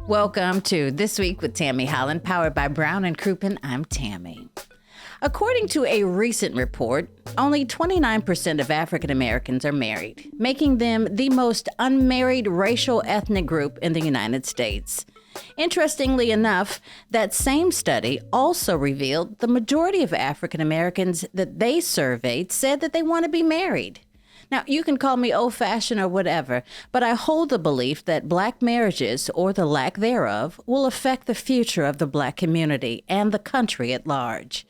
Welcome to This Week with Tammie Holland, powered by Brown & Crouppen. I'm Tammie. According to a recent report, only 29% of African Americans are married, making them the most unmarried racial ethnic group in the United States. Interestingly enough, that same study also revealed the majority of African Americans that they surveyed said that they want to be married. Now, you can call me old-fashioned or whatever, but I hold the belief that black marriages, or the lack thereof, will affect the future of the black community and the country at large.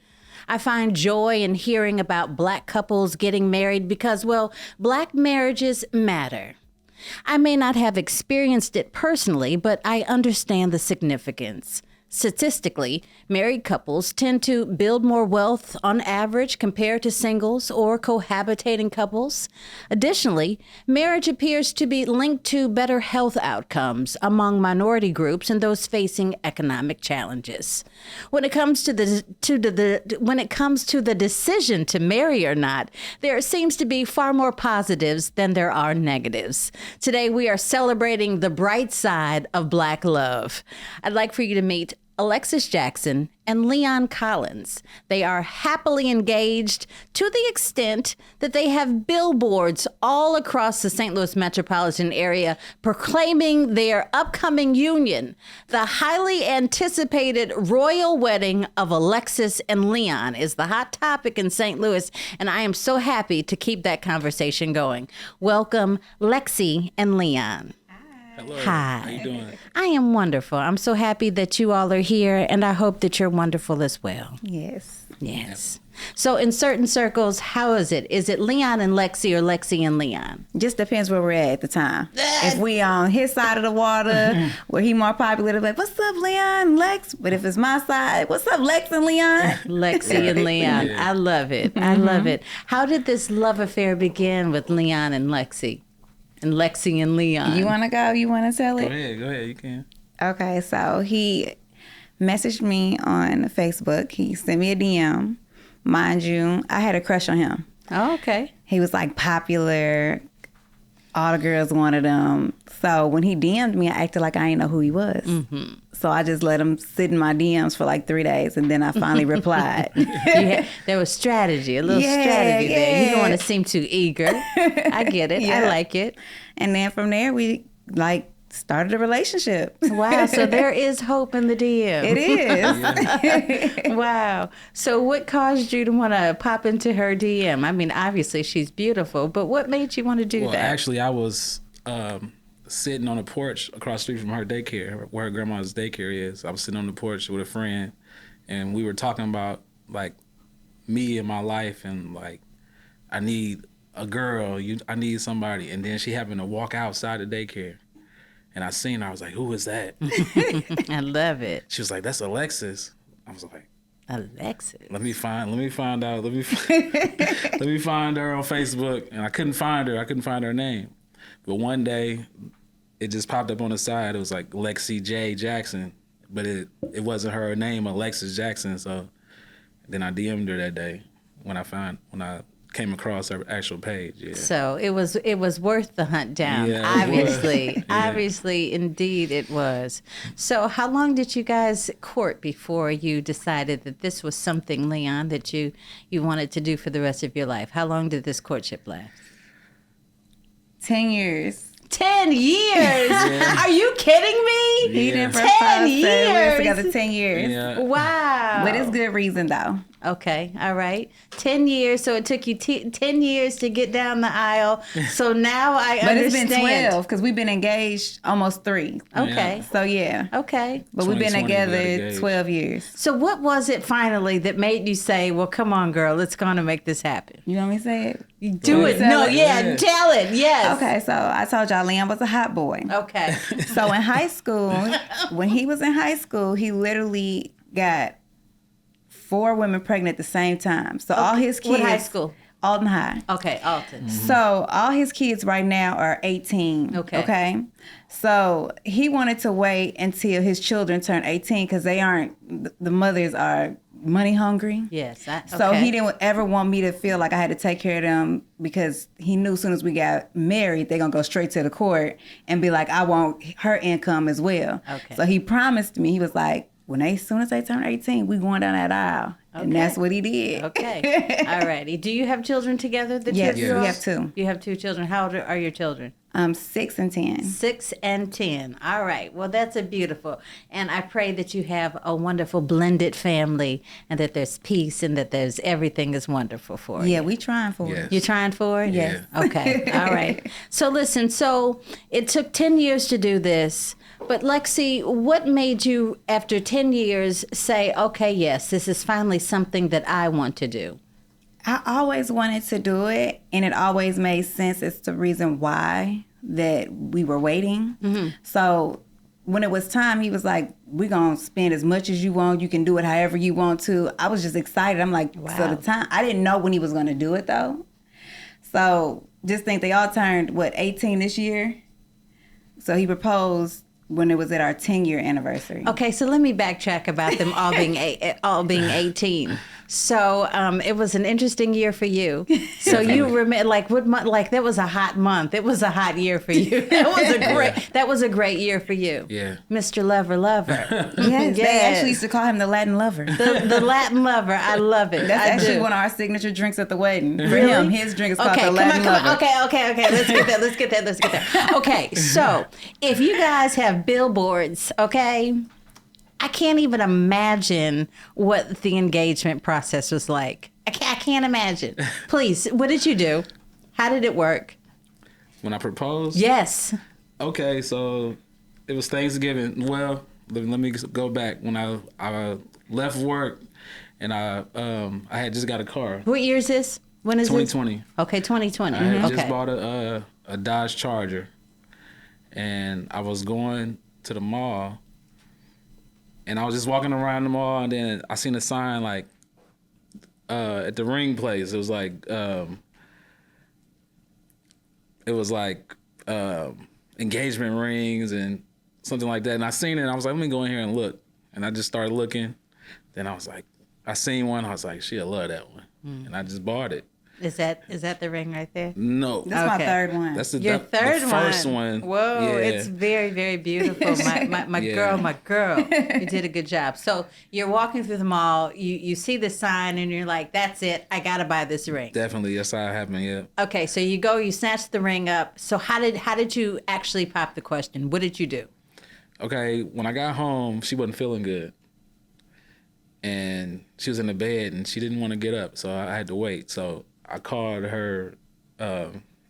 I find joy in hearing about black couples getting married because, well, black marriages matter. I may not have experienced it personally, but I understand the significance. Statistically, married couples tend to build more wealth on average compared to singles or cohabitating couples. Additionally, marriage appears to be linked to better health outcomes among minority groups and those facing economic challenges. When it comes to the decision to marry or not, there seems to be far more positives than there are negatives. Today, we are celebrating the bright side of Black love. I'd like for you to meet Alexis Jackson and Leon Collins. They are happily engaged to the extent that they have billboards all across the St. Louis metropolitan area proclaiming their upcoming union. The highly anticipated royal wedding of Alexis and Leon is the hot topic in St. Louis, and I am so happy to keep that conversation going. Welcome, Lexi and Leon. Hello. Hi. How you doing? I am wonderful. I'm so happy that you all are here, and I hope that you're wonderful as well. Yes. Yes. So in certain circles, how is it? Is it Leon and Lexi or Lexi and Leon? Just depends where we're at the time. If we on his side of the water, where he more popular, they're like, what's up, Leon, Lex? But if it's my side, what's up, Lex and Leon? Lexi and Leon. Yeah. I love it. I love it. How did this love affair begin with Leon and Lexi? And Lexi and Leon. You want to go? You want to tell Go it? ahead, you can. Okay, so he messaged me on Facebook. He sent me a DM. Mind you, I had a crush on him. Oh, okay. He was like popular. All the girls wanted him. So when he DM'd me, I acted like I didn't know who he was. Mm-hmm. So I just let him sit in my DMs for like 3 days, and then I finally replied. There was strategy, a little strategy there. You don't want to seem too eager. I get it. I like it. And then from there, we like started a relationship. Wow. So there is hope in the DM. It is. Wow. So what caused you to want to pop into her DM? I mean, obviously she's beautiful, but what made you want to do Well, that? actually, I was sitting on a porch across the street from her daycare, where her grandma's daycare is. I was sitting on the porch with a friend, and we were talking about, like, me and my life, and, like, I need a girl, I need somebody. And then she happened to walk outside the daycare. And I seen her, I was like, who is that? I love it. She was like, that's Alexis. I was like, Alexis. let me find out. Let me find her on Facebook. And I couldn't find her. I couldn't find her name. But one day, it just popped up on the side. It was like Lexi J. Jackson. But it wasn't her name, Alexis Jackson. So then I DM'd her that day when I came across her actual page. Yeah. So it was worth the hunt down. Yeah, Obviously, indeed it was. So how long did you guys court before you decided that this was something, Leon, that you wanted to do for the rest of your life? How long did this courtship last? 10 years. 10 years? Yeah. Are you kidding me? He didn't 10 years. We were together 10 years. Yeah. Wow. But it's good reason though. Okay, all right. 10 years, so it took you 10 years to get down the aisle. So now I but understand. It's been 12 because we've been engaged almost 3. Okay. So yeah. Okay. But we've been together 12 years. So what was it finally that made you say, well, come on, girl, let's go on and make this happen? You want me to say it? Do it. No, tell it. Yes. Okay, so I told y'all Liam was a hot boy. Okay. So in high school, when he was in high school, he literally got 4 women pregnant at the same time. So all his kids. What high school? Alton High. Okay, Alton. Mm-hmm. So all his kids right now are 18. Okay. So he wanted to wait until his children turn 18 because they aren't, the mothers are money hungry. Yes. So he didn't ever want me to feel like I had to take care of them because he knew as soon as we got married, they're going to go straight to the court and be like, I want her income as well. Okay. So he promised me, he was like, as soon as they turn 18, we going down that aisle. Okay. And that's what he did. Okay. All righty. Do you have children together? Yes, we have 2. You have 2 children. How old are your children? 6 and 10. 6 and 10. All right. Well, that's a beautiful. And I pray that you have a wonderful blended family and that there's peace and that there's everything is wonderful for you. Yeah, we trying for it. You're trying for it? Yes. Okay. All right. So listen, it took 10 years to do this. But Lexi, what made you, after 10 years, say, okay, yes, this is finally something that I want to do? I always wanted to do it, and it always made sense as the reason why that we were waiting. Mm-hmm. So when it was time, he was like, we're going to spend as much as you want. You can do it however you want to. I was just excited. I'm like, wow. So the time, I didn't know when he was going to do it, though. So just think they all turned, 18 this year? So he proposed when it was at our 10-year anniversary. Okay, so let me backtrack about them all being 18. So it was an interesting year for you. So you remember, what month? Like that was a hot month. It was a hot year for you. That was a great year for you. Yeah, Mr. Lover. Yes, they actually used to call him the Latin lover. The Latin lover. I love it. That's actually one of our signature drinks at the wedding. For really? him, his drink is called the Latin lover. Okay. Let's get that. Okay, so if you guys have billboards, okay. I can't even imagine what the engagement process was like. I can't imagine. Please, what did you do? How did it work? When I proposed? Yes. Okay, so it was Thanksgiving. Well, let me go back. When I left work and I had just got a car. What year is this? When is 2020. This? Okay, 2020. I had just bought a Dodge Charger. And I was going to the mall. And I was just walking around the mall, and then I seen a sign at the ring place. It was engagement rings and something like that. And I seen it, and I was like, let me go in here and look. And I just started looking. Then I was like, I seen one. I was like, she'll love that one. And I just bought it. Is that the ring right there? No. That's my third one. That's the first one. Whoa, yeah. It's very, very beautiful. My yeah. my girl. You did a good job. So you're walking through the mall, you see the sign and you're like, that's it, I gotta buy this ring. Definitely, yes, I happened, yeah. Okay, so you snatch the ring up. So how did you actually pop the question? What did you do? Okay, when I got home, she wasn't feeling good. And she was in the bed and she didn't want to get up, so I had to wait. So I called her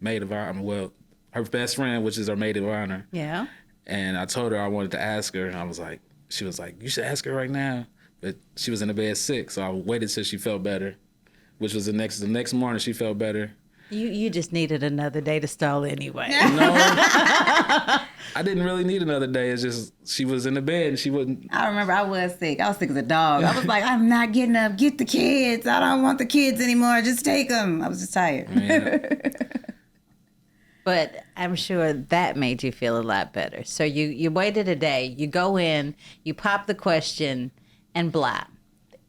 maid of honor, well, her best friend, which is her maid of honor. Yeah. And I told her I wanted to ask her, and she was like, you should ask her right now. But she was in the bed sick, so I waited till she felt better, which was the next morning she felt better. You just needed another day to stall anyway. No, I didn't really need another day. It's just she was in the bed and she wouldn't. I remember I was sick. I was sick as a dog. I was like, I'm not getting up. Get the kids. I don't want the kids anymore. Just take them. I was just tired. Yeah. But I'm sure that made you feel a lot better. So you waited a day. You go in, you pop the question, and blah.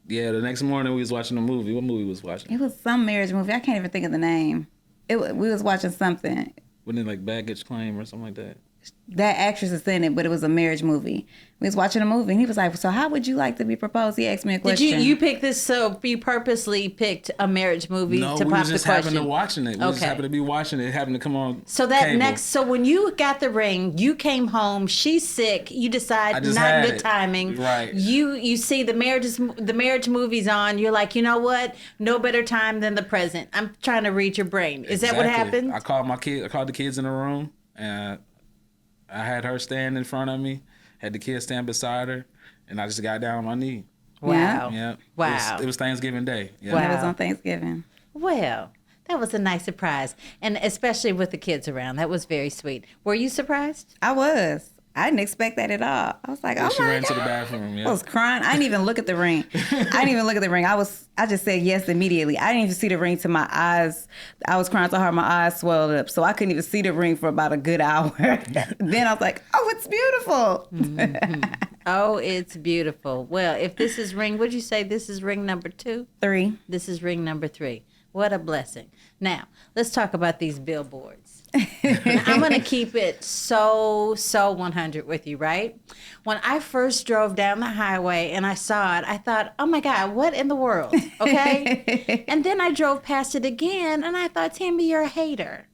Yeah, the next morning we was watching a movie. What movie was watching? It was some marriage movie. I can't even think of the name. We was watching something. Wasn't it like Baggage Claim or something like that? That actress is in it, but it was a marriage movie. We was watching a movie, and he was like, so how would you like to be proposed? He asked me a question. Did you pick this, so you purposely picked a marriage movie to pop the question? No, we just happened to watching it. We just Okay. happened to be watching it. It happened to come on So that cable. so when you got the ring, you came home, she's sick, you decide I just not had good it. timing. Right. You see the marriage movie's on, you're like, you know what? No better time than the present. I'm trying to read your brain. Is that what Exactly. happened? I called the kids in the room, and I had her stand in front of me, had the kids stand beside her, and I just got down on my knee. Wow. Yeah. Wow. It was Thanksgiving Day. Yeah. Wow. It was on Thanksgiving. Well, that was a nice surprise. And especially with the kids around. That was very sweet. Were you surprised? I was. I didn't expect that at all. I was like, oh She my ran God. to the bathroom. Yeah. I was crying. I didn't even look at the ring. I just said yes immediately. I didn't even see the ring till my eyes. I was crying so hard my eyes swelled up. So I couldn't even see the ring for about a good hour. Then I was like, oh, it's beautiful. Mm-hmm. Oh, it's beautiful. Well, if this is ring, would you say this is ring number 2? 3. This is ring number 3. What a blessing. Now, let's talk about these billboards. Now, I'm going to keep it so 100 with you, right? When I first drove down the highway and I saw it, I thought, oh my God, what in the world? Okay. And then I drove past it again and I thought, Tammie, you're a hater.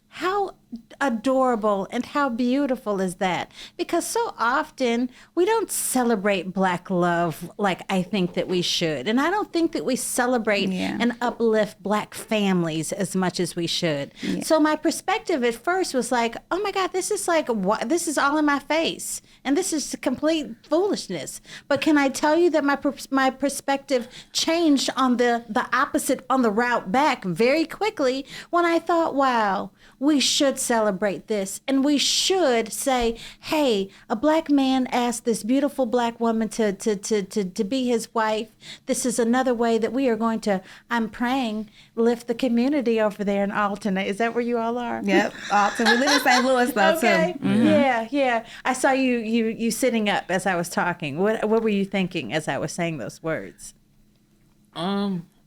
How adorable and how beautiful is that? Because so often we don't celebrate Black love like I think that we should. And I don't think that we celebrate and uplift Black families as much as we should. Yeah. So my perspective at first was like, oh my God, this is like, what? This is all in my face. And this is complete foolishness. But can I tell you that my perspective changed on the opposite, on the route back very quickly when I thought, wow, we should celebrate this. And we should say, hey, a Black man asked this beautiful Black woman to be his wife. This is another way that we are going to, I'm praying, lift the community over there in Alton. Is that where you all are? Yep, Alton. We live in St. Louis, though, okay. too. Mm-hmm. Yeah. I saw you sitting up as I was talking. What were you thinking as I was saying those words?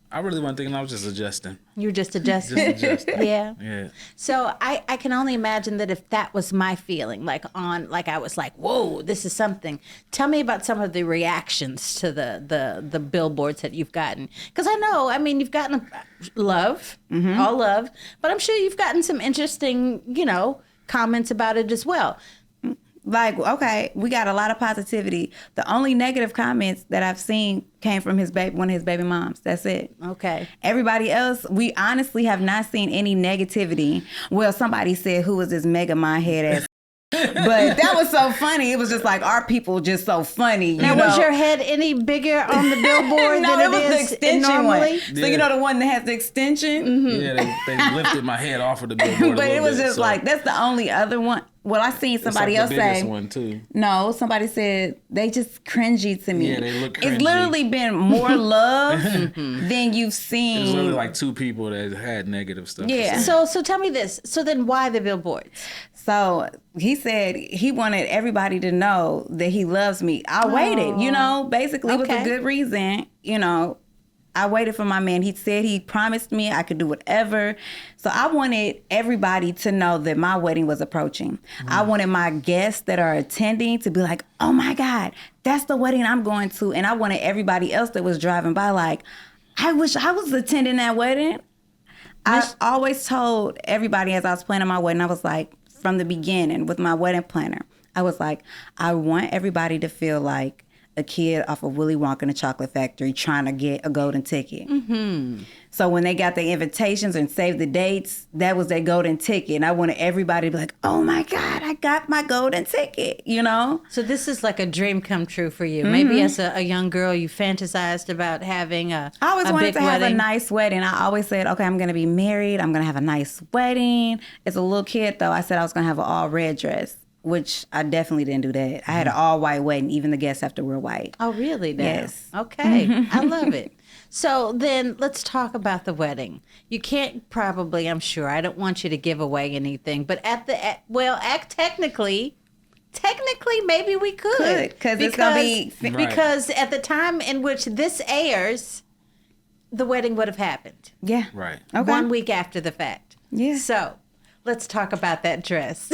I really wasn't thinking. I was just adjusting. You were just adjusting? Just adjusting. Yeah. So I can only imagine that if that was my feeling, like I was like, whoa, this is something. Tell me about some of the reactions to the billboards that you've gotten. Because I mean, you've gotten love, all love, but I'm sure you've gotten some interesting, comments about it as well. Like, okay, we got a lot of positivity. The only negative comments that I've seen came from one of his baby moms. That's it. Okay. Everybody else, we honestly have not seen any negativity. Well, somebody said, who was this mega mind head ass? But that was so funny. It was just like, our people just so funny. Now, was your head any bigger on the billboard no, than it was the extension normally? one. So you know the one that has the extension? Mm-hmm. Yeah, they lifted my head off of the billboard. But it was just like, that's the only other one. Well, I seen somebody else say. One too. No, somebody said they just cringy to me. Yeah, they look cringy. It's literally been more love than you've seen. There's literally like 2 people that had negative stuff. Yeah. So tell me this. So then why the billboards? So he said he wanted everybody to know that he loves me. I waited, basically it was a good reason, I waited for my man. He said he promised me I could do whatever. So I wanted everybody to know that my wedding was approaching. I wanted my guests that are attending to be like, oh my God, that's the wedding I'm going to. And I wanted everybody else that was driving by like, I wish I was attending that wedding. I always told everybody as I was planning my wedding, I was like, from the beginning with my wedding planner, I was like, I want everybody to feel like a kid off of Willy Wonka and the Chocolate Factory trying to get a golden ticket. Mm-hmm. So when they got the invitations and saved the dates, that was their golden ticket. And I wanted everybody to be like, oh my God, I got my golden ticket, So this is like a dream come true for you. Mm-hmm. Maybe as a young girl, you fantasized about having a I always wanted to have wedding. a nice wedding. I always said, okay, I'm going to be married. I'm going to have a nice wedding. As a little kid, though, I said I was going to have an all red dress. Which I definitely didn't do that. I had an all-white wedding. Even the guests have to wear white. Oh, really? Now? Yes. Okay. I love it. So then let's talk about the wedding. You can't probably, I'm sure, I don't want you to give away anything, but technically, maybe we could. Because it's going to be... Because at the time in which this airs, the wedding would have happened. Yeah. Right. Okay. 1 week after the fact. Yeah. So let's talk about that dress.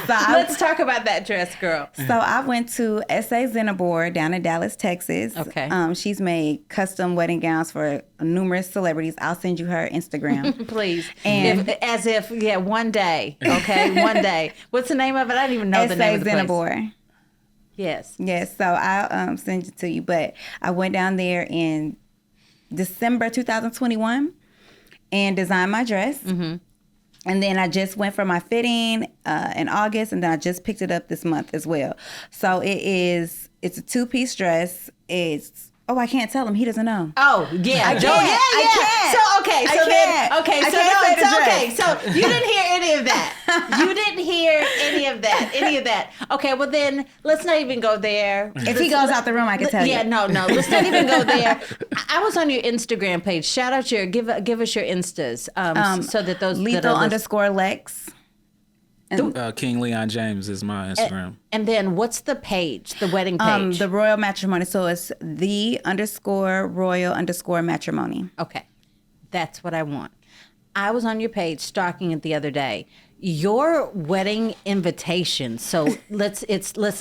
Let's talk about that dress, girl. So I went to S.A. Zenabor down in Dallas, Texas. Okay. She's made custom wedding gowns for numerous celebrities. I'll send you her Instagram. Please. And one day. Okay, one day. What's the name of it? I don't even know the name of the place. Zenabor. Yes. Yes. So I'll send it to you. But I went down there in December 2021 and designed my dress. Mm-hmm. And then I just went for my fitting in August, and then I just picked it up this month as well. So it's a 2-piece dress. I can't tell him. He doesn't know. Oh, yeah. I can't. So you didn't hear any of that. You didn't hear any of that. Okay, well then, let's not even go there. If he goes out the room, I can tell you. Yeah, no. Let's not even go there. I was on your Instagram page. Shout out give us your Instas so that those Lethal _Lex. King Leon James is my Instagram. And then what's the page, the wedding page? The Royal Matrimony. So it's the_Royal_Matrimony. Okay. That's what I want. I was on your page stalking it the other day. Your wedding invitation. So let's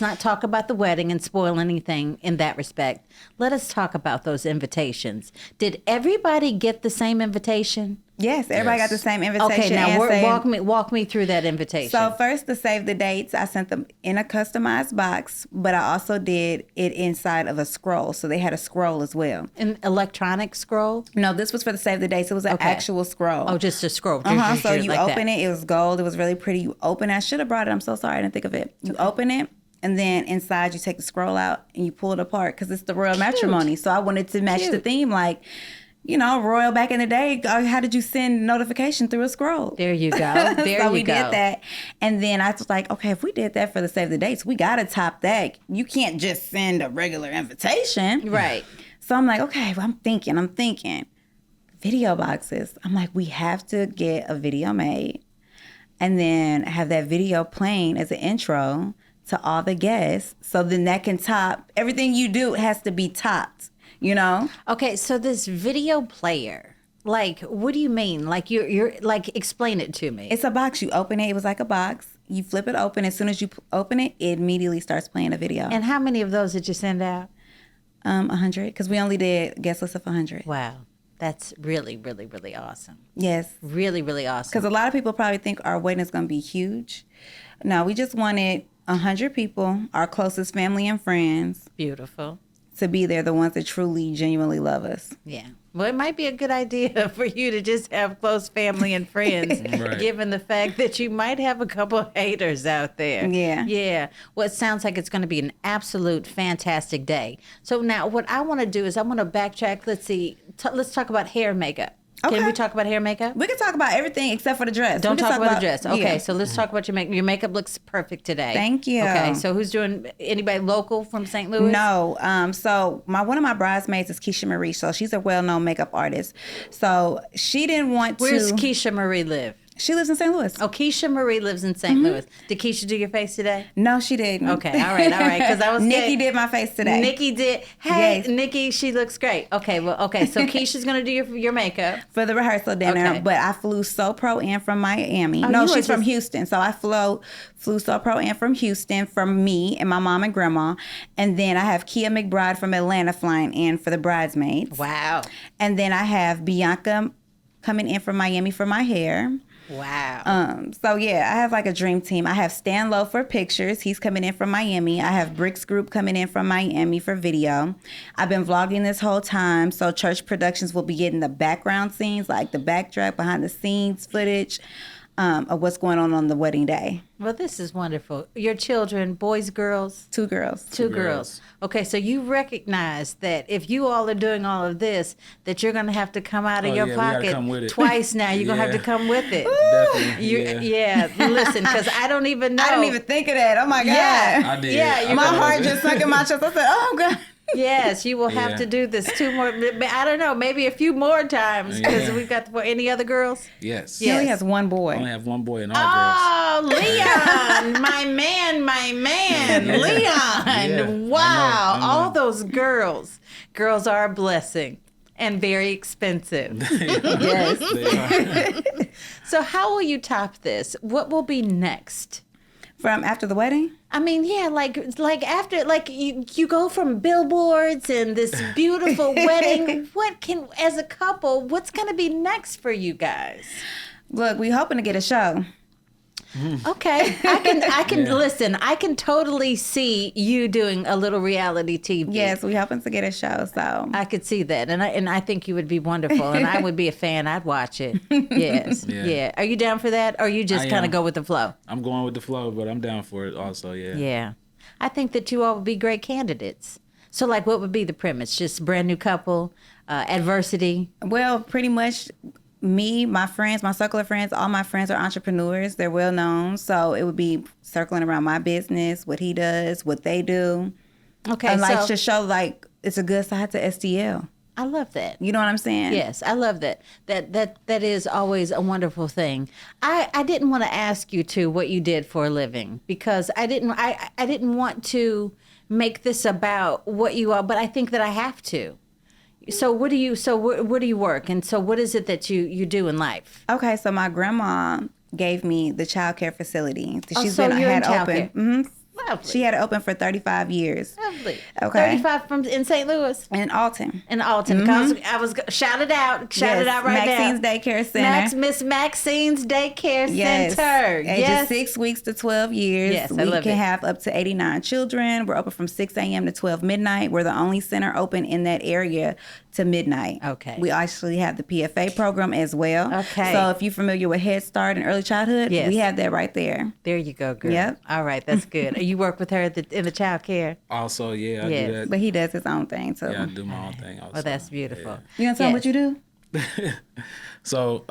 not talk about the wedding and spoil anything in that respect. Let us talk about those invitations. Did everybody get the same invitation? Yes, everybody got the same invitation. Okay, now walk me through that invitation. So first, to save the dates, I sent them in a customized box, but I also did it inside of a scroll. So they had a scroll as well. An electronic scroll? No, this was for the save the dates. It was an actual scroll. Oh, just a scroll. So you open it. It was gold. It was really pretty. You open it. I should have brought it. I'm so sorry. I didn't think of it. You open it. And then inside, you take the scroll out and you pull it apart because it's the royal matrimony. So I wanted to match the theme, like, you know, royal back in the day. How did you send notification through a scroll? There you go. So we did that. And then I was like, okay, if we did that for the save the dates, we got to top that. You can't just send a regular invitation. Right. So I'm like, okay, well, I'm thinking. Video boxes. I'm like, we have to get a video made and then have that video playing as an intro to all the guests. So then that can top, everything you do has to be topped. You know? Okay, so this video player, like, what do you mean? Like, you're like, explain it to me. It's a box. You open it. It was like a box. You flip it open. As soon as you open it, it immediately starts playing a video. And how many of those did you send out? 100, because we only did guest list of 100. Wow. That's really, really, really awesome. Yes. Really, really awesome. Because a lot of people probably think our wedding is going to be huge. No, we just wanted 100 people, our closest family and friends. Beautiful. To be there, the ones that truly, genuinely love us. Yeah. Well, it might be a good idea for you to just have close family and friends, right. Given the fact that you might have a couple haters out there. Yeah. Yeah. Well, it sounds like it's going to be an absolute fantastic day. So now what I want to do is I want to backtrack. Let's see. Let's talk about hair and makeup. Okay. Can we talk about hair and makeup? We can talk about everything except for the dress. Don't talk about the dress. Okay, yeah. so let's talk about your makeup. Your makeup looks perfect today. Thank you. Okay, so who's doing, anybody local from St. Louis? No. So one of my bridesmaids is Keisha Marie. So she's a well-known makeup artist. So she didn't want to. Where's Keisha Marie live? She lives in St. Louis. Oh, Keisha Marie lives in St. Louis. Did Keisha do your face today? No, she didn't. Okay, all right. Because I was Nikki did my face today. Nikki did. Hey, Yes. Nikki, she looks great. Okay, so Keisha's gonna do your makeup For the rehearsal dinner, Okay. but I flew SoPro in from Miami. Oh, No, you were she's from just- Houston. So I flew SoPro in from Houston from me and my mom and grandma. And then I have Kia McBride from Atlanta flying in for the bridesmaids. Wow. And then I have Bianca coming in from Miami for my hair. Wow. So yeah, I have like a dream team. I have Stan Lowe for pictures. He's coming in from Miami. I have Bricks Group coming in from Miami for video. I've been vlogging this whole time. So Church Productions will be getting the background scenes, like the backdrop, behind the scenes footage of what's going on the wedding day. Well, this is wonderful. Your children, boys, girls? 2 girls. Two girls. Okay, so you recognize that if you all are doing all of this, that you're going to have to come out of Oh, your yeah, we gotta come with pocket it. twice now. You're going to have to Yeah. come with it. Definitely. Yeah, listen, because I don't even know. I didn't even think of that. Oh my God. Yeah. I did. Yeah, you're My gonna- heart just sunk in my chest. I said, oh God. Yes, you will have Yeah. to do this 2 more. I don't know, maybe a few more times because Yeah. we've got any other girls. Yes. He only Yes. has one I boy. only have one boy and all girls. Oh, Leon, my man, Leon. Yeah, Wow, I know. all those girls. Girls are a blessing and very expensive. Yes. They are. So how will you top this? What will be next? From after the wedding? I mean, yeah, like after, like you go from billboards and this beautiful wedding. As a couple, what's going to be next for you guys? Look, we hoping to get a show. Okay, I can Yeah. listen. I can totally see you doing a little reality TV. Yes, we hoping to get a show. So I could see that, and I think you would be wonderful, and I would be a fan. I'd watch it. Yes, Yeah. yeah. Are you down for that, or you just I kind am. of go with the flow? I'm going with the flow, but I'm down for it also, yeah. Yeah, I think that you all would be great candidates. So, like, what would be the premise? Just brand new couple, adversity. well, pretty much me, my friends, my circle of friends, all my friends are entrepreneurs. They're well known. So it would be circling around my business, what he does, what they do. Okay, And like so to show like it's a good side to STL. I love that. You know what I'm saying? Yes, I love that. That is always a wonderful thing. I didn't want to ask you to what you did for a living because I didn't want to make this about what you are, but I think that I have to. So where do you work? And so what is it that you do in life? Okay, so my grandma gave me the child care facility. She's so you're in had childcare. open. Lovely. She had it open for 35 years. Lovely. Okay. 35 in St. Louis? In Alton. In Alton. I was shout it out right Maxine's now. Daycare Center. Miss Maxine's Daycare Center. Ages 6 weeks to 12 years. Yes, I we love can it. have up to 89 children. We're open from 6 a.m. to 12 midnight. We're the only center open in that area to midnight. Okay. We actually have the PFA program as well. Okay. So if you're familiar with Head Start and early childhood, Yes. we have that right there. There you go, girl. Yep. All right, that's good. You work with her in the child care? Also, yeah, I Yes. do that. But he does his own thing too. Yeah, I do my own thing also. Oh, that's beautiful. You gonna tell him Yes. what you do? So,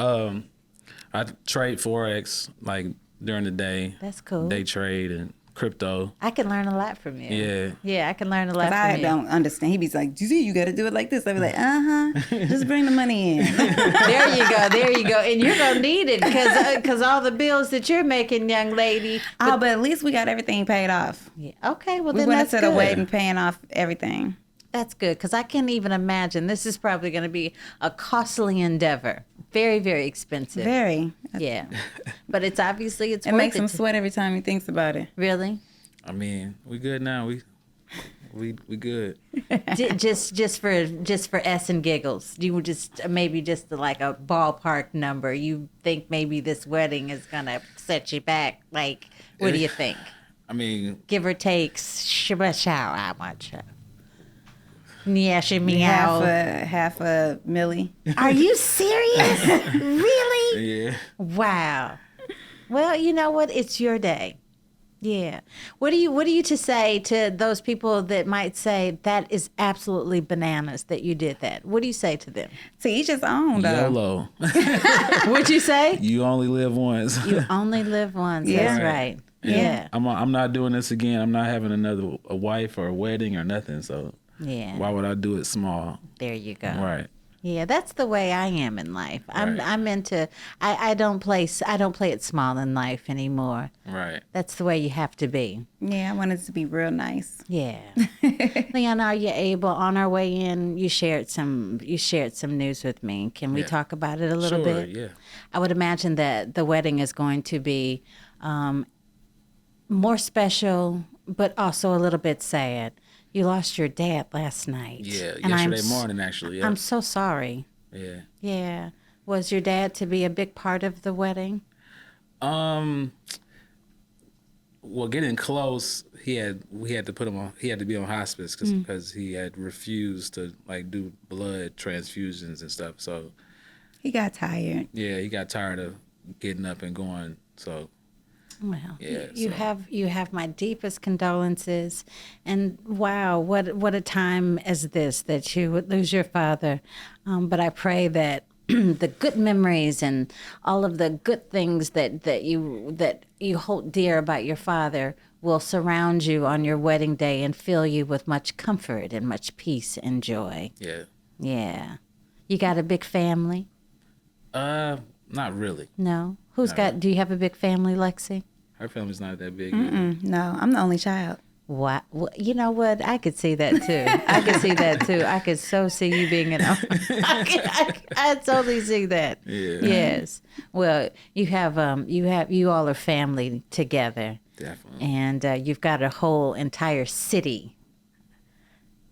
I trade Forex like during the day. That's cool. Day trade and crypto. I can learn a lot from you. Yeah. Yeah, I can learn a lot But from I you. don't understand. He be like, you got to do it like this. I be like, just bring the money in. There you go. And you're going to need it because all the bills that you're making, young lady. But at least we got everything paid off. Yeah. Okay, well, We then went that's into the good. wedding paying off everything. That's good because I can't even imagine. This is probably going to be a costly endeavor. Very, very expensive. Very. Yeah. But it's obviously It worth makes it. him sweat every time he thinks about it. Really? I mean, we good now. We good. just for S and giggles. You would just maybe just like a ballpark number. You think maybe this wedding is gonna set you back? Like, what do you think? I mean, Give or take, how much? Yeah, she meow. Half a milli. Are you serious? Really? yeah. Wow. Well, you know what? It's your day. Yeah. What do you to say to those people that might say that is absolutely bananas that you did that? What do you say to them? To each his own, though. YOLO. What'd you say? You only live once. You only live once. Yeah. That's right. Yeah. I'm not doing this again. I'm not having a wife or a wedding or nothing. So Yeah. why would I do it small? There you go. Right. Yeah, that's the way I am in life. Right. I'm into. I don't play it small in life anymore. Right. That's the way you have to be. Yeah, I wanted to be real nice. Yeah. Leon, are you able, on our way in, you shared some news with me. Can we Yeah. talk about it a little Sure, bit? yeah. I would imagine that the wedding is going to be more special, but also a little bit sad. You lost your dad last night. Yeah, and yesterday morning, actually. Yeah. I'm so sorry. Yeah. Yeah. Was your dad to be a big part of the wedding? Well, getting close, we had to put him on. He had to be on hospice because he had refused to like do blood transfusions and stuff. So He got tired. yeah, he got tired of getting up and going. So Well, Yeah, you so- have my deepest condolences, and wow, what a time as this that you would lose your father. But I pray that the good memories and all of the good things that you hold dear about your father will surround you on your wedding day and fill you with much comfort and much peace and joy. yeah, Yeah, you got a big family? not really. No, do you have a big family, Lexi? Her family's not that big. Either. No, I'm the only child. What? Well, you know what? I could see that too. I could so see you being an. I totally see that. Yeah. Yes. Well, you all are family together, Definitely. and you've got a whole entire city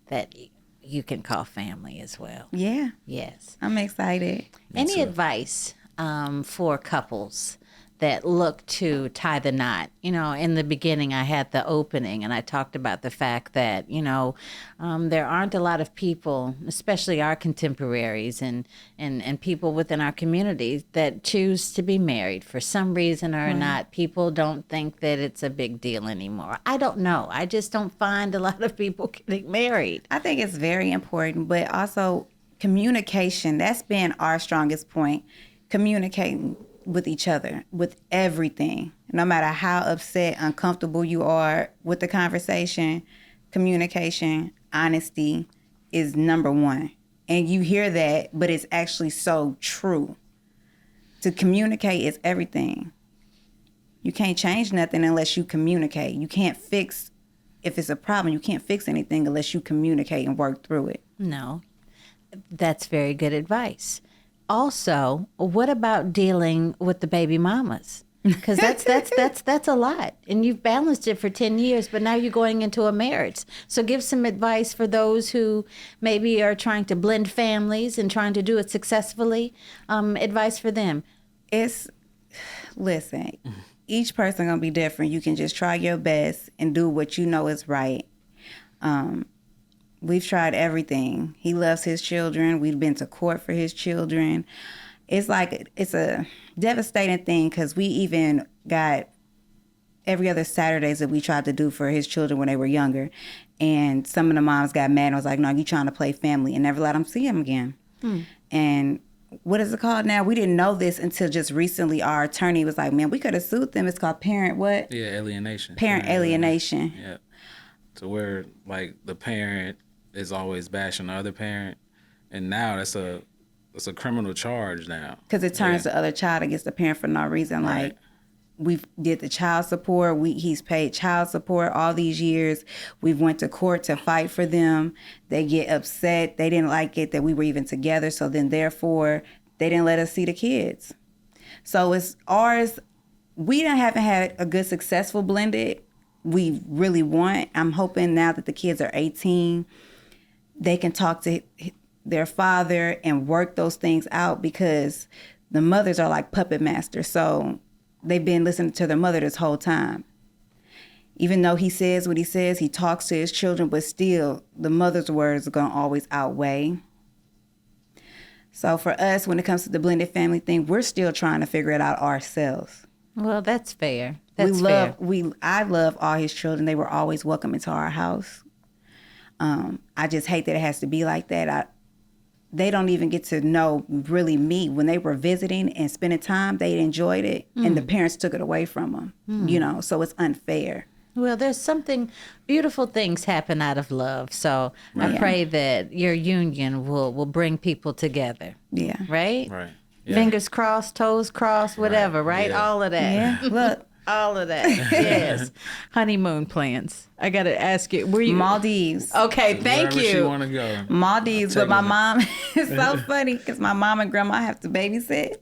that you can call family as well. Yeah, Yes. I'm excited. Any advice for couples that look to tie the knot? You know, in the beginning, I had the opening and I talked about the fact that, there aren't a lot of people, especially our contemporaries and people within our community that choose to be married for some reason or not. People don't think that it's a big deal anymore. I don't know. I just don't find a lot of people getting married. I think it's very important, but also communication. That's been our strongest point. Communicating with each other, with everything. No matter how upset, uncomfortable you are with the conversation, communication, honesty is number one. And you hear that, but it's actually so true. To communicate is everything. You can't change nothing unless you communicate. You can't fix, if it's a problem, you can't fix anything unless you communicate and work through it. No, that's very good advice. Also, what about dealing with the baby mamas? Because that's a lot, and you've balanced it for 10 years, but now you're going into a marriage. So give some advice for those who maybe are trying to blend families and trying to do it successfully. Advice for them. Listen, each person gonna be different. You can just try your best and do what you know is right. We've tried everything. He loves his children. We've been to court for his children. It's a devastating thing because we even got every other Saturdays that we tried to do for his children when they were younger. And some of the moms got mad and was like, no, you trying to play family, and never let them see him again. And what is it called now? We didn't know this until just recently. Our attorney was like, man, we could have sued them. It's called parent what? Yeah, alienation. Parent alienation. Yeah. To where, like, the parent is always bashing the other parent. And now that's a criminal charge now. Because it turns the other child against the parent for no reason. Right. Like, we did the child support. He's paid child support all these years. We've went to court to fight for them. They get upset. They didn't like it that we were even together. So then, therefore, they didn't let us see the kids. So it's ours. We haven't had a good, successful blended. We really want. I'm hoping now that the kids are 18, they can talk to their father and work those things out, because the mothers are like puppet masters. So they've been listening to their mother this whole time. Even though he says what he says, he talks to his children, but still the mother's words are going to always outweigh. So for us, when it comes to the blended family thing, we're still trying to figure it out ourselves. Well, that's fair. I love all his children. They were always welcome into our house. I just hate that it has to be like that. They don't even get to know really me. When they were visiting and spending time, they enjoyed it, and the parents took it away from them. So it's unfair. Well, there's beautiful things happen out of love. So I pray that your union will bring people together. Yeah. Right? Right. Yeah. Fingers crossed, toes crossed, whatever, right? Yeah. All of that. Yeah, look. All of that. Yes. Honeymoon plans. I got to ask you, were you? Maldives. Okay, thank Wherever you. she want to go. Maldives, but my mom, it's so funny because my mom and grandma have to babysit.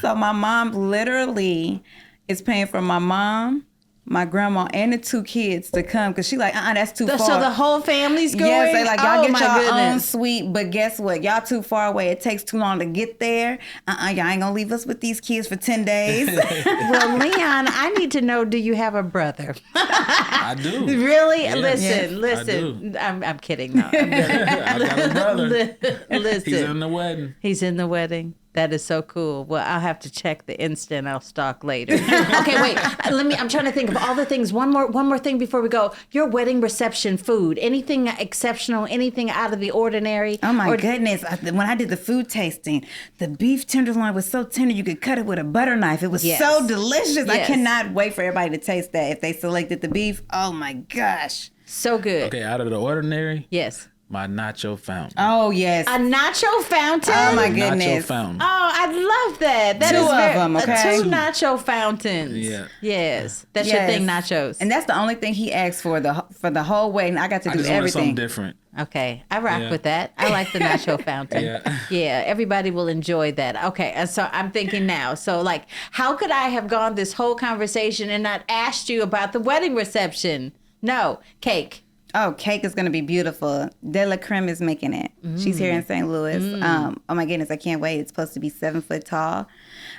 So my mom literally is paying for my mom, my grandma, and the 2 kids to come, because she like, that's too far. So the whole family's going? Yes, they like, y'all get your own goodness. suite, but guess what? Y'all too far away. It takes too long to get there. Y'all ain't gonna leave us with these kids for 10 days. Well, Leon, I need to know, do you have a brother? I do. Really? Yeah. Listen. I'm kidding. No, I'm I got a brother. Listen. He's in the wedding. He's in the wedding. That is so cool. Well, I'll have to check the Insta and I'll stalk later. Okay, wait. I'm trying to think of all the things. One more thing before we go. Your wedding reception food. Anything exceptional? Anything out of the ordinary? Oh my goodness. When I did the food tasting, the beef tenderloin was so tender you could cut it with a butter knife. It was so delicious. Yes. I cannot wait for everybody to taste that. If they selected the beef, oh my gosh. So good. Okay, out of the ordinary? Yes. My nacho fountain. Oh, yes. A nacho fountain? Oh, my goodness. Nacho fountain. Oh, I love that. That Two is of them, okay? 2 nacho fountains. Yeah. Yes. That's your thing, nachos. And that's the only thing he asked for the whole wedding. I got to do I just wanted everything. something different. Okay, I rock with that. I like the nacho fountain. Yeah, everybody will enjoy that. Okay, and so I'm thinking now. So, like, how could I have gone this whole conversation and not asked you about the wedding reception? No, cake. Oh, cake is going to be beautiful. De La Creme is making it. She's here in St. Louis. Oh, my goodness. I can't wait. It's supposed to be 7 foot tall.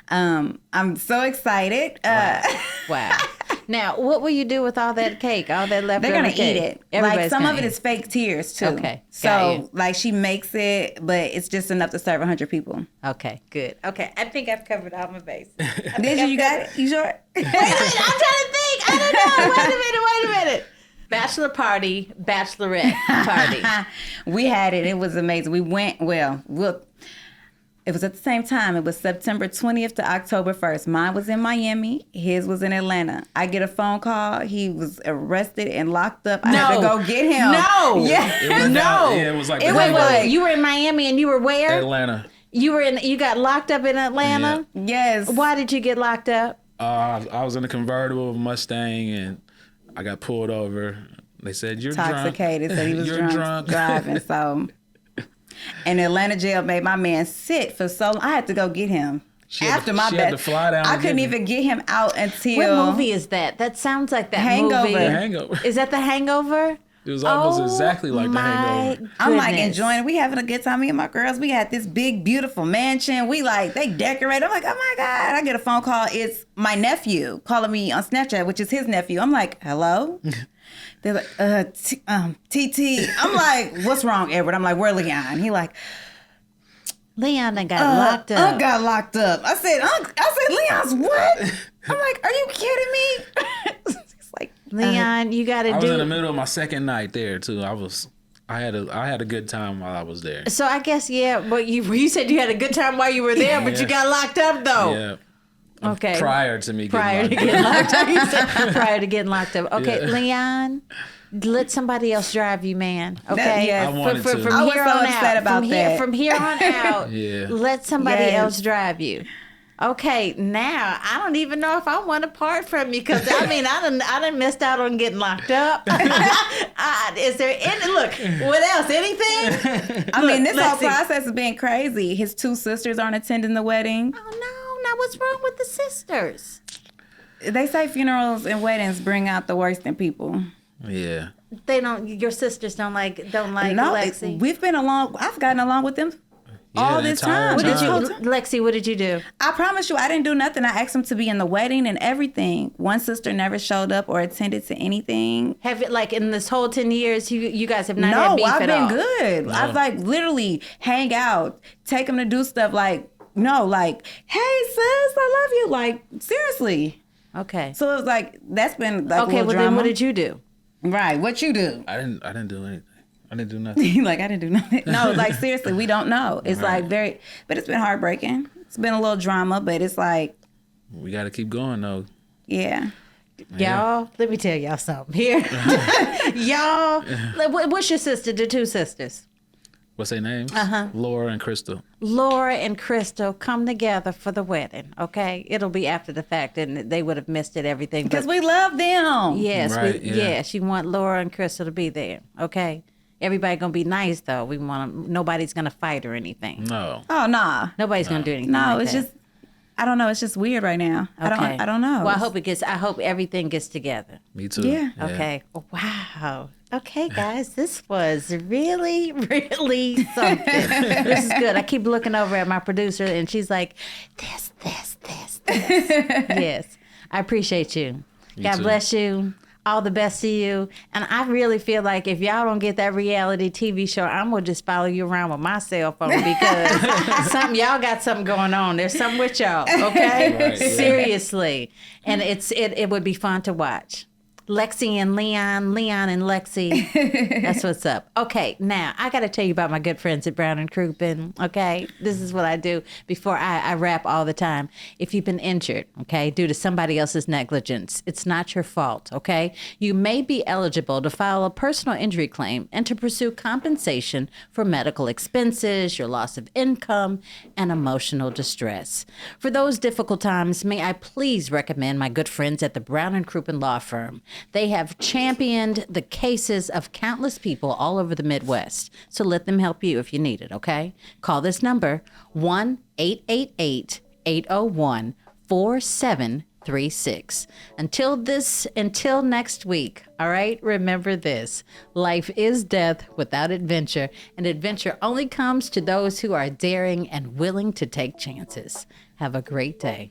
I'm so excited. Wow. Now, what will you do with all that cake, all that leftover They're going cake? to eat it. Everybody's Like, some gonna of it eat is fake tears, too. Okay, got So, you. like, she makes it, but it's just enough to serve 100 people. Okay, good. Okay, I think I've covered all my bases. Did you? You got it? You sure? Wait a minute, I'm trying to think. I don't know. Wait a minute. Bachelor party, bachelorette party. We had it. It was amazing. We went, it It was at the same time. It was September 20th to October 1st. Mine was in Miami. His was in Atlanta. I get a phone call. He was arrested and locked up. I had to go get him. No. Yeah. No. Yeah, it was like Wait. You were in Miami and you were where? Atlanta. You got locked up in Atlanta? Yeah. Yes. Why did you get locked up? I was in a convertible Mustang and I got pulled over. They said you're intoxicated, drunk. So he was You're drunk driving. So, and Atlanta jail made my man sit for so long. I had to go get him. She had to fly down. I couldn't even get him out until. What movie is that? That sounds like that Hangover. movie. The Hangover. Is that The Hangover? It was almost exactly like The Hangover. Goodness. I'm like enjoying it. We having a good time. Me and my girls. We had this big, beautiful mansion. They decorate. I'm like, oh my God. I get a phone call. It's my nephew calling me on Snapchat, which is his nephew. I'm like, hello? They're like, TT. I'm like, what's wrong, Edward? I'm like, where Leon? He like, Leon done got locked up. Got locked up. I said, Leon's what? I'm like, are you kidding me? It's like, Leon, you got to do. I was in the middle of my second night there too. I had a good time while I was there. So I guess but you said you had a good time while you were there, but you got locked up though. Yeah. Okay. Prior to getting locked up. You said prior to getting locked up. Okay, yeah. Leon, let somebody else drive you, man. Okay. I wanted to. From here on out. From here on out. Yeah. Let somebody else drive you. Okay, now I don't even know if I want to part from you because I done missed out on getting locked up. Is there any what else? Anything? This whole process has been crazy. His two sisters aren't attending the wedding. Oh no! Now what's wrong with the sisters? They say funerals and weddings bring out the worst in people. Yeah. They don't. Your sisters don't like Lexi. We've been along. I've gotten along with them. All this time. Lexi, what did you do? I promise you, I didn't do nothing. I asked them to be in the wedding and everything. One sister never showed up or attended to anything. Have it in this whole 10 years, you guys have not had beef at all? No, I've been good. No. I've literally hang out, take them to do stuff hey sis, I love you. Seriously. Okay. So it was that's been okay. Well, then what did you do? Right. What you do? I didn't do anything. I didn't do nothing. I didn't do nothing. No, seriously, we don't know. It's but it's been heartbreaking. It's been a little drama, but it's we got to keep going though. Yeah. Y'all, let me tell y'all something here. Y'all, what's your sister? The two sisters. What's their names? Laura and Crystal. Laura and Crystal come together for the wedding, okay? It'll be after the fact, and they would have missed it, everything. Because we love them. Yes, right, she want Laura and Crystal to be there, okay? Everybody gonna be nice though. Nobody's gonna fight or anything. No. Oh nah. Nobody's gonna do anything. No, like it's that. just I don't know. It's just weird right now. Okay. I don't know. Well, I hope everything gets together. Me too. Yeah. Okay. Wow. Okay, guys, this was really, really something. This is good. I keep looking over at my producer, and she's like, this. Yes, I appreciate you. God bless you. All the best to you. And I really feel like if y'all don't get that reality TV show, I'm going to just follow you around with my cell phone because y'all got something going on. There's something with y'all, okay? Right, yeah. Seriously. And it would be fun to watch. Lexi and Leon and Lexi. That's what's up. Okay, now I got to tell you about my good friends at Brown and Crouppen. Okay, this is what I do before I rap all the time. If you've been injured, okay, due to somebody else's negligence, it's not your fault. Okay, you may be eligible to file a personal injury claim and to pursue compensation for medical expenses, your loss of income, and emotional distress. For those difficult times, may I please recommend my good friends at the Brown and Crouppen Law Firm. They have championed the cases of countless people all over the Midwest. So let them help you if you need it, okay? Call this number, 1-888-801-4736. Until next week, all right? Remember this. Life is death without adventure, and adventure only comes to those who are daring and willing to take chances. Have a great day.